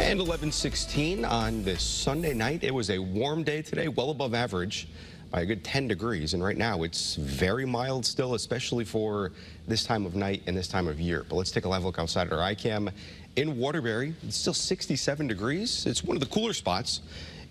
And 11:16 on this Sunday night. It was a warm day today, well above average by a good 10 degrees. And right now it's very mild still, especially for this time of night and this time of year. But let's take a live look outside at our iCam in Waterbury. It's still 67 degrees. It's one of the cooler spots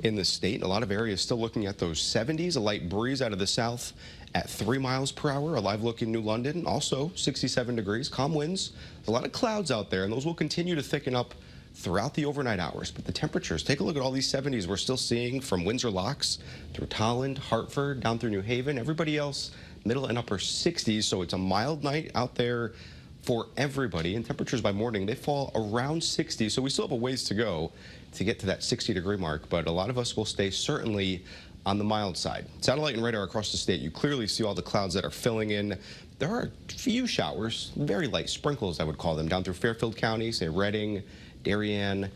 in the state. A lot of areas still looking at those 70s. A light breeze out of the south at 3 miles per hour. A live look in New London, also 67 degrees. Calm winds. There's a lot of clouds out there, and those will continue to thicken up throughout the overnight hours. But the temperatures, take a look at all these 70s we're still seeing from Windsor Locks through Tolland, Hartford, down through New Haven. Everybody else, middle and upper 60s. So it's a mild night out there for everybody. And temperatures by morning, they fall around 60. So we still have a ways to go to get to that 60-degree mark. But a lot of us will stay certainly on the mild side. Satellite and radar across the state, you clearly see all the clouds that are filling in. There are a few showers, very light sprinkles, I would call them, down through Fairfield County, say Reading, Darien,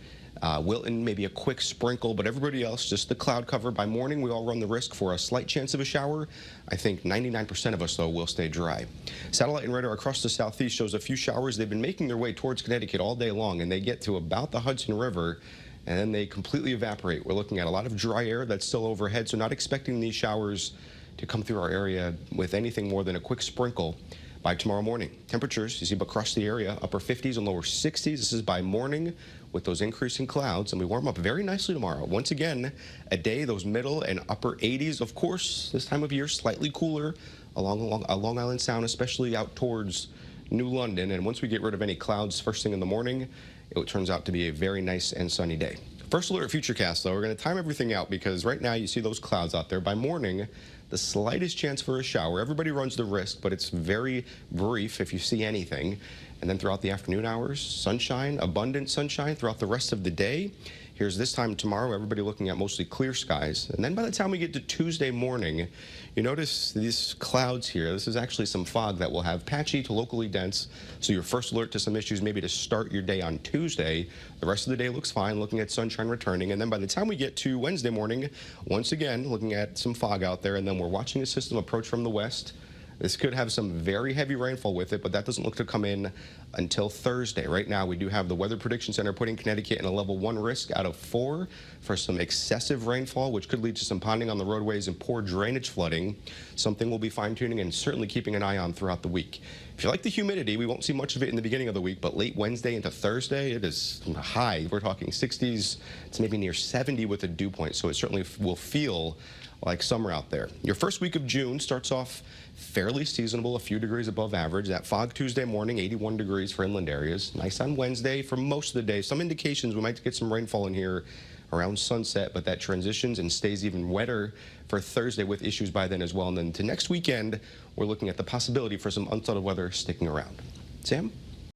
Wilton, maybe a quick sprinkle, but everybody else, just the cloud cover. By morning, we all run the risk for a slight chance of a shower. I think 99% of us, though, will stay dry. Satellite and radar across the southeast shows a few showers. They've been making their way towards Connecticut all day long, and they get to about the Hudson River, and then they completely evaporate. We're looking at a lot of dry air that's still overhead, so not expecting these showers to come through our area with anything more than a quick sprinkle by tomorrow morning. Temperatures, you see across the area, upper 50s and lower 60s. This is by morning with those increasing clouds, and we warm up very nicely tomorrow. Once again, a day, those middle and upper 80s. Of course, this time of year, slightly cooler along Long Island Sound, especially out towards New London. And once we get rid of any clouds first thing in the morning, it turns out to be a very nice and sunny day. First alert futurecast, though, we're going to time everything out because right now you see those clouds out there. By morning, the slightest chance for a shower. Everybody runs the risk, but it's very brief if you see anything. And then throughout the afternoon hours, sunshine, abundant sunshine throughout the rest of the day. Here's this time tomorrow, everybody looking at mostly clear skies. And then by the time we get to Tuesday morning, you notice these clouds here. This is actually some fog that will have patchy to locally dense. So your first alert to some issues maybe to start your day on Tuesday. The rest of the day looks fine, looking at sunshine returning. And then by the time we get to Wednesday morning, once again, looking at some fog out there. And then we're watching a system approach from the west. This could have some very heavy rainfall with it, but that doesn't look to come in until Thursday. Right now, we do have the Weather Prediction Center putting Connecticut in a level 1 risk out of 4 for some excessive rainfall, which could lead to some ponding on the roadways and poor drainage flooding. Something we'll be fine-tuning and certainly keeping an eye on throughout the week. If you like the humidity, we won't see much of it in the beginning of the week, but late Wednesday into Thursday, it is high. We're talking 60s to maybe near 70 with a dew point, so it certainly will feel like summer out there. Your first week of June starts off fairly seasonable, a few degrees above average. That fog Tuesday morning, 81 degrees for inland areas. Nice on Wednesday for most of the day. Some indications we might get some rainfall in here around sunset, but that transitions and stays even wetter for Thursday with issues by then as well. And then to next weekend, we're looking at the possibility for some unsettled weather sticking around. Sam?